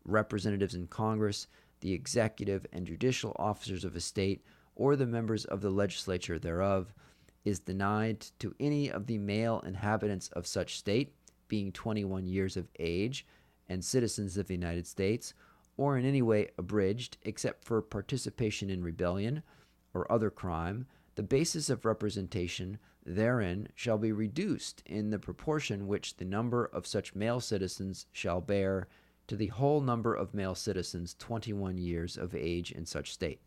representatives in Congress, the executive and judicial officers of a state, or the members of the legislature thereof, is denied to any of the male inhabitants of such state, being 21 years of age, and citizens of the United States, or in any way abridged, except for participation in rebellion or other crime, the basis of representation therein shall be reduced in the proportion which the number of such male citizens shall bear to the whole number of male citizens 21 years of age in such state.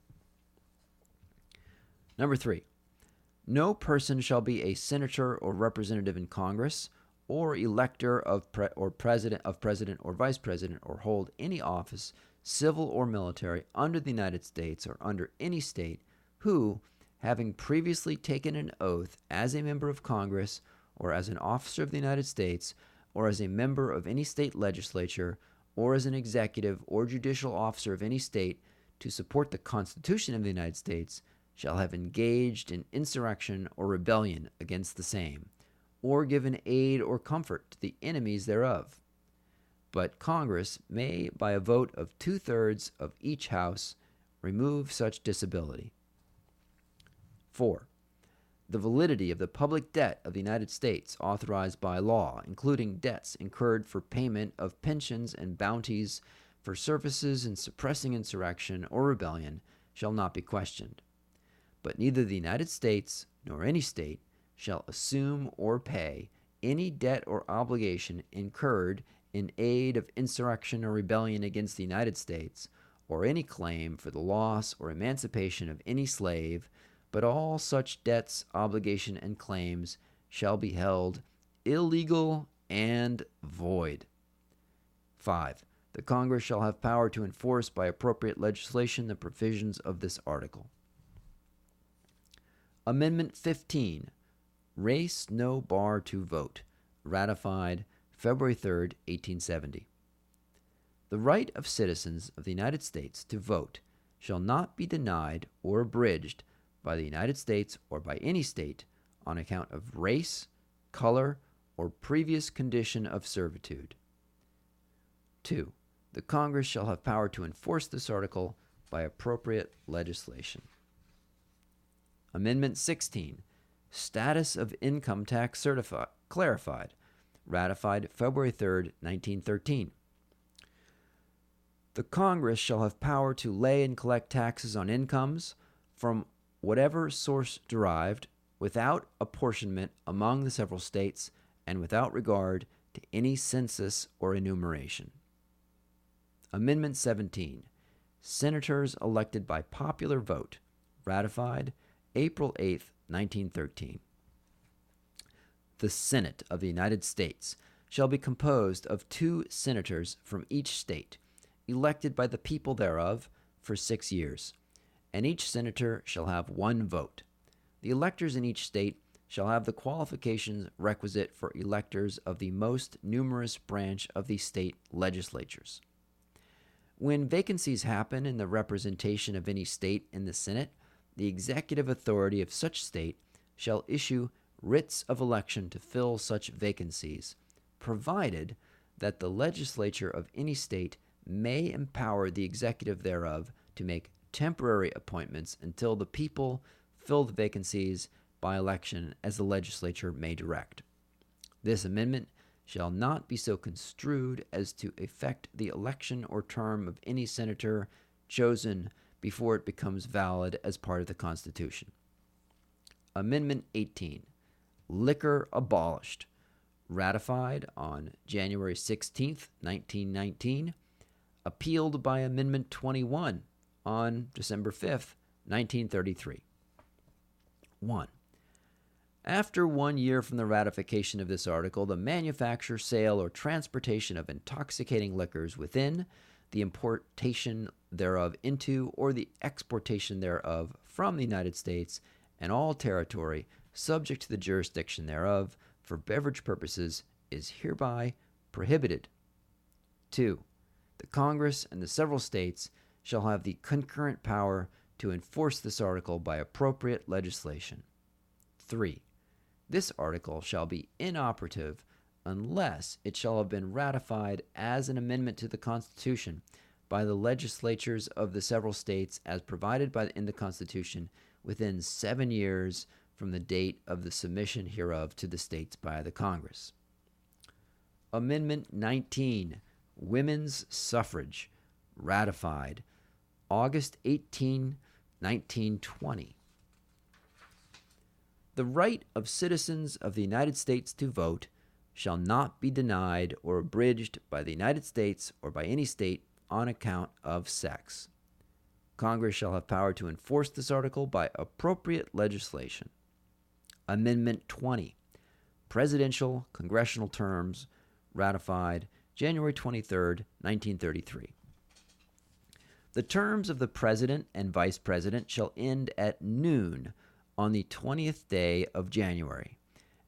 Number 3, no person shall be a senator or representative in Congress, or elector of president or vice president, or hold any office, civil or military, under the United States or under any state, who, having previously taken an oath as a member of Congress or as an officer of the United States, or as a member of any state legislature, or as an executive or judicial officer of any state to support the Constitution of the United States shall have engaged in insurrection or rebellion against the same, or given aid or comfort to the enemies thereof. But Congress may, by a vote of 2/3 of each House, remove such disability. 4. The validity of the public debt of the United States authorized by law, including debts incurred for payment of pensions and bounties for services in suppressing insurrection or rebellion, shall not be questioned. But neither the United States nor any state shall assume or pay any debt or obligation incurred in aid of insurrection or rebellion against the United States, or any claim for the loss or emancipation of any slave, but all such debts, obligation, and claims shall be held illegal and void. 5. The Congress shall have power to enforce by appropriate legislation the provisions of this article. Amendment 15. Race no bar to vote. Ratified February 3, 1870. The right of citizens of the United States to vote shall not be denied or abridged by the United States or by any state on account of race, color, or previous condition of servitude. 2. The Congress shall have power to enforce this article by appropriate legislation. Amendment 16. Status of income tax clarified. Ratified February 3, 1913. The Congress shall have power to lay and collect taxes on incomes from whatever source derived, without apportionment among the several states, and without regard to any census or enumeration. Amendment 17. Senators elected by popular vote. Ratified April 8, 1913. The Senate of the United States shall be composed of 2 senators from each state, elected by the people thereof for 6 years, and each senator shall have 1 vote. The electors in each state shall have the qualifications requisite for electors of the most numerous branch of the state legislatures. When vacancies happen in the representation of any state in the Senate, the executive authority of such state shall issue writs of election to fill such vacancies, provided that the legislature of any state may empower the executive thereof to make temporary appointments until the people fill the vacancies by election as the legislature may direct. This amendment shall not be so construed as to effect the election or term of any senator chosen before it becomes valid as part of the Constitution. Amendment 18. Liquor abolished. Ratified on January 16, 1919. Appealed by Amendment 21 on December 5, 1933. 1. After 1 year from the ratification of this article, the manufacture, sale, or transportation of intoxicating liquors within, the importation thereof into, or the exportation thereof from the United States and all territory subject to the jurisdiction thereof for beverage purposes is hereby prohibited. 2. The Congress and the several states shall have the concurrent power to enforce this article by appropriate legislation. 3. This article shall be inoperative unless it shall have been ratified as an amendment to the Constitution by the legislatures of the several states as provided in the Constitution within 7 years from the date of the submission hereof to the states by the Congress. Amendment 19, Women's Suffrage, ratified August 18, 1920. The right of citizens of the United States to vote shall not be denied or abridged by the United States or by any state on account of sex. Congress shall have power to enforce this article by appropriate legislation. Amendment 20, Presidential Congressional Terms, ratified January 23, 1933. The terms of the President and Vice President shall end at noon on the 20th day of January,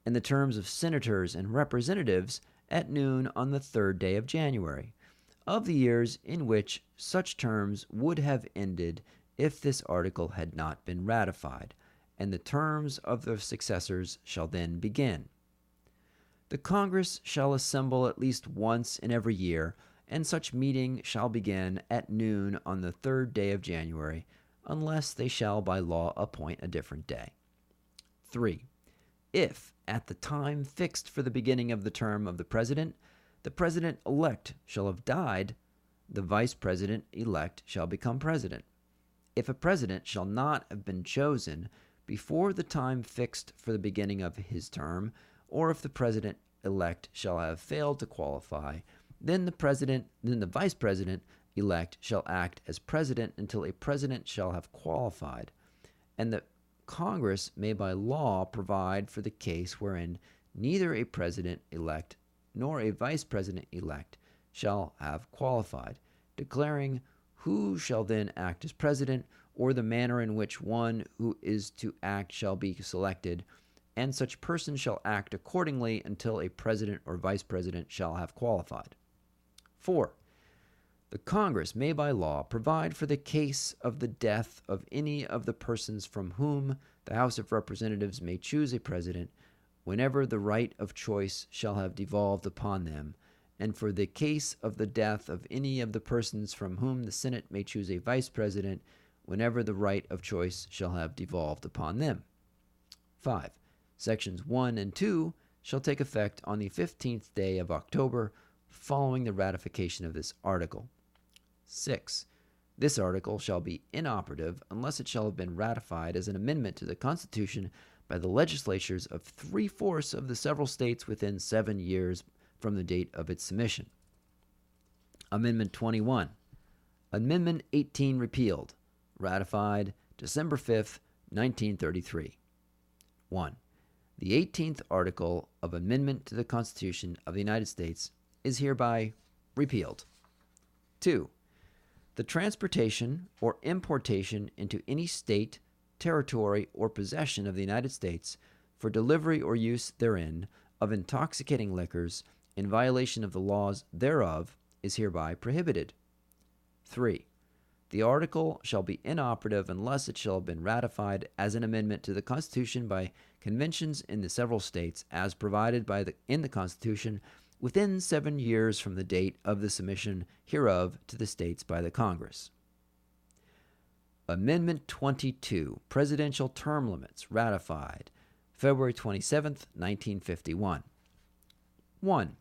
and the terms of senators and representatives at noon on the 3rd day of January, of the years in which such terms would have ended if this article had not been ratified, and the terms of their successors shall then begin. The Congress shall assemble at least once in every year, and such meeting shall begin at noon on the 3rd day of January, unless they shall by law appoint a different day. 3. If, at the time fixed for the beginning of the term of the President-elect shall have died, the Vice President-elect shall become President. If a President shall not have been chosen before the time fixed for the beginning of his term, or if the President-elect shall have failed to qualify, then the Vice President-elect shall act as President until a President shall have qualified, and the Congress may by law provide for the case wherein neither a President-elect nor a Vice President-elect shall have qualified, declaring who shall then act as President, or the manner in which one who is to act shall be selected, and such person shall act accordingly until a President or Vice President shall have qualified. 4. The Congress may by law provide for the case of the death of any of the persons from whom the House of Representatives may choose a President, whenever the right of choice shall have devolved upon them, and for the case of the death of any of the persons from whom the Senate may choose a Vice President, whenever the right of choice shall have devolved upon them. 5. Sections 1 and 2 shall take effect on the 15th day of October following the ratification of this article. 6. This article shall be inoperative unless it shall have been ratified as an amendment to the Constitution by the legislatures of 3/4 of the several states within 7 years from the date of its submission. Amendment 21. Amendment 18 repealed. Ratified December 5, 1933. 1. The 18th article of Amendment to the Constitution of the United States is hereby repealed. 2. The transportation or importation into any state, territory, or possession of the United States for delivery or use therein of intoxicating liquors in violation of the laws thereof is hereby prohibited. 3. The article shall be inoperative unless it shall have been ratified as an amendment to the Constitution by conventions in the several states as provided in the Constitution within 7 years from the date of the submission hereof to the states by the Congress. Amendment 22, Presidential Term Limits, ratified February 27, 1951. 1.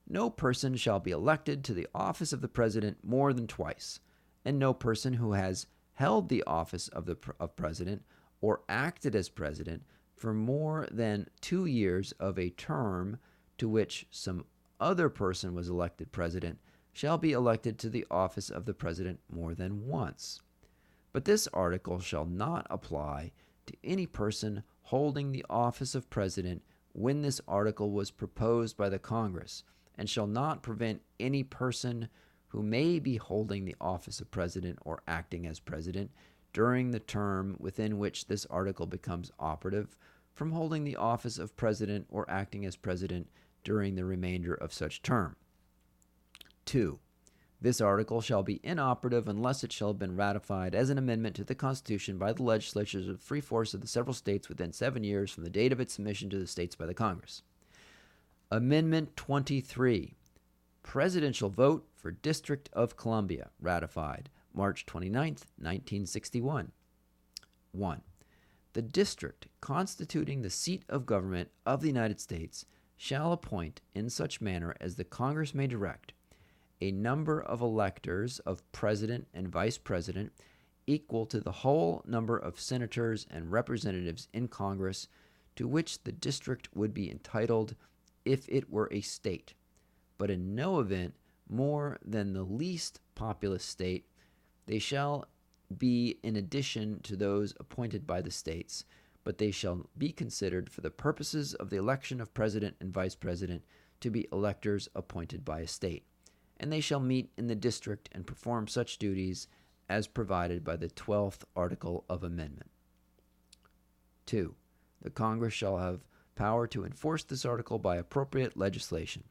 No person shall be elected to the office of the President more than twice, and no person who has held the office of President or acted as President for more than 2 years of a term to which some other person was elected President shall be elected to the office of the President more than once. But this article shall not apply to any person holding the office of President when this article was proposed by the Congress, and shall not prevent any person who may be holding the office of President or acting as President during the term within which this article becomes operative from holding the office of President or acting as President during the remainder of such term. 2. This article shall be inoperative unless it shall have been ratified as an amendment to the Constitution by the legislatures of 3/4 of the several states within 7 years from the date of its submission to the states by the Congress. Amendment 23. Presidential vote for District of Columbia, ratified March 29, 1961. 1. The district constituting the seat of government of the United States shall appoint in such manner as the Congress may direct a number of electors of President and Vice President equal to the whole number of senators and representatives in Congress to which the district would be entitled if it were a state, but in no event more than the least populous state. They shall be in addition to those appointed by the states, but they shall be considered for the purposes of the election of President and Vice President to be electors appointed by a state, and they shall meet in the district and perform such duties as provided by the 12th Article of Amendment. 2. The Congress shall have power to enforce this article by appropriate legislation.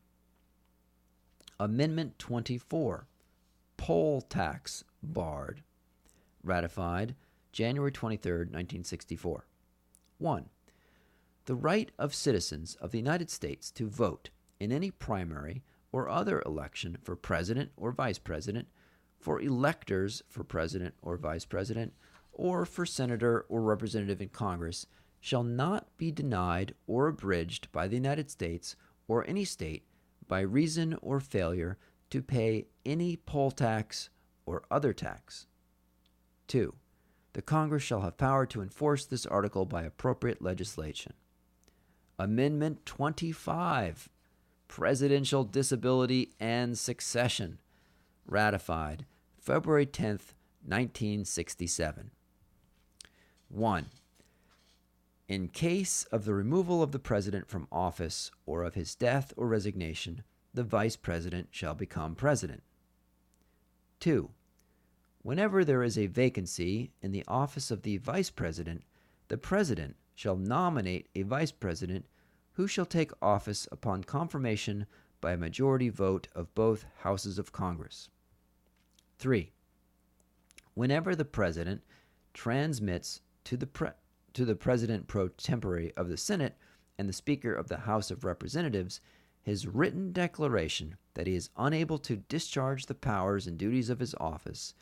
Amendment 24, poll tax barred. Ratified January 23, 1964. 1. The right of citizens of the United States to vote in any primary or other election for president or vice president, for electors for president or vice president, or for senator or representative in Congress shall not be denied or abridged by the United States or any state by reason or failure to pay any poll tax or other tax. 2. The Congress shall have power to enforce this article by appropriate legislation. Amendment 25, Presidential Disability and Succession. Ratified February 10th, 1967. 1. In case of the removal of the President from office or of his death or resignation, the Vice President shall become President. 2. Whenever there is a vacancy in the office of the Vice President, the President shall nominate a Vice President who shall take office upon confirmation by a majority vote of both houses of Congress. 3. Whenever the President transmits to the President pro tempore of the Senate and the Speaker of the House of Representatives his written declaration that he is unable to discharge the powers and duties of his office,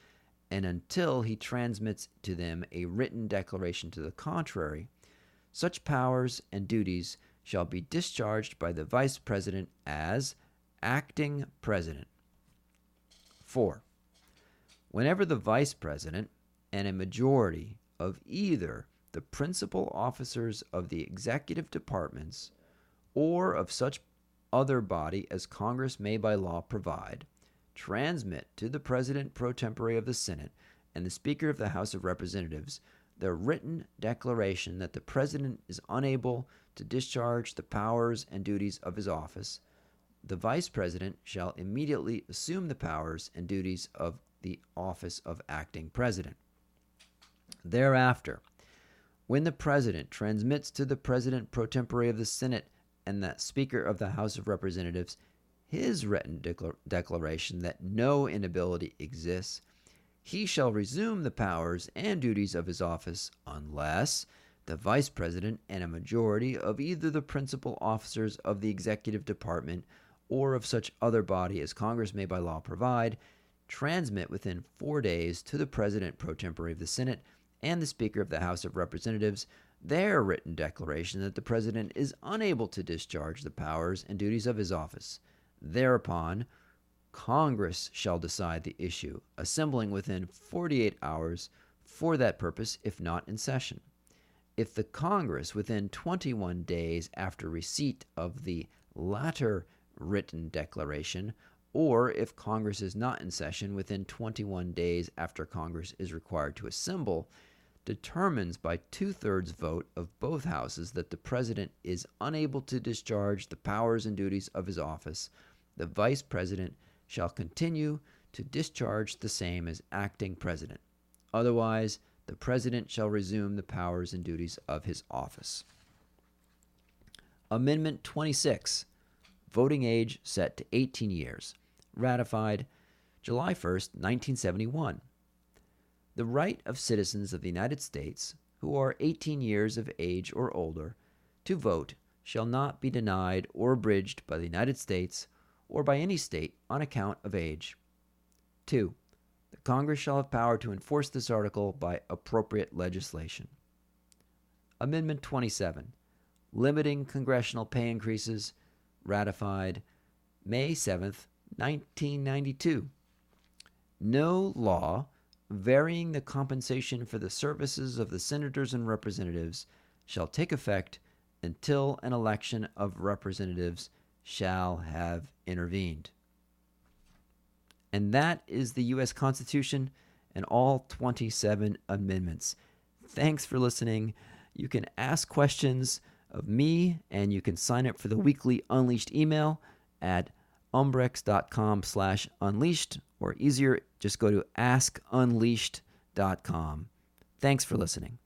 and until he transmits to them a written declaration to the contrary, such powers and duties shall be discharged by the Vice President as acting President. 4. Whenever the Vice President and a majority of either the principal officers of the executive departments or of such other body as Congress may by law provide, transmit to the President pro tempore of the Senate and the Speaker of the House of Representatives the written declaration that the President is unable to discharge the powers and duties of his office, the Vice President shall immediately assume the powers and duties of the office of acting President. Thereafter, when the President transmits to the President pro tempore of the Senate and the Speaker of the House of Representatives his written declaration that no inability exists, he shall resume the powers and duties of his office unless the Vice President and a majority of either the principal officers of the executive department or of such other body as Congress may by law provide transmit within 4 days to the President pro tempore of the Senate and the Speaker of the House of Representatives their written declaration that the President is unable to discharge the powers and duties of his office. Thereupon, Congress shall decide the issue, assembling within 48 hours for that purpose, if not in session. If the Congress, within 21 days after receipt of the latter written declaration, or if Congress is not in session within 21 days after Congress is required to assemble, determines by 2/3 vote of both houses that the President is unable to discharge the powers and duties of his office, the Vice President shall continue to discharge the same as acting President. Otherwise, the President shall resume the powers and duties of his office. Amendment 26, voting age set to 18 years. Ratified July 1st, 1971. The right of citizens of the United States who are 18 years of age or older to vote shall not be denied or abridged by the United States or by any state on account of age. 2. The Congress shall have power to enforce this article by appropriate legislation. Amendment 27, limiting congressional pay increases. Ratified May 7th, 1992. No law varying the compensation for the services of the senators and representatives shall take effect until an election of representatives shall have intervened. And that is the U.S. Constitution and all 27 amendments. Thanks for listening. You can ask questions of me, and you can sign up for the weekly Unleashed email at umbrex.com/unleashed, or easier, just go to askunleashed.com. Thanks for listening.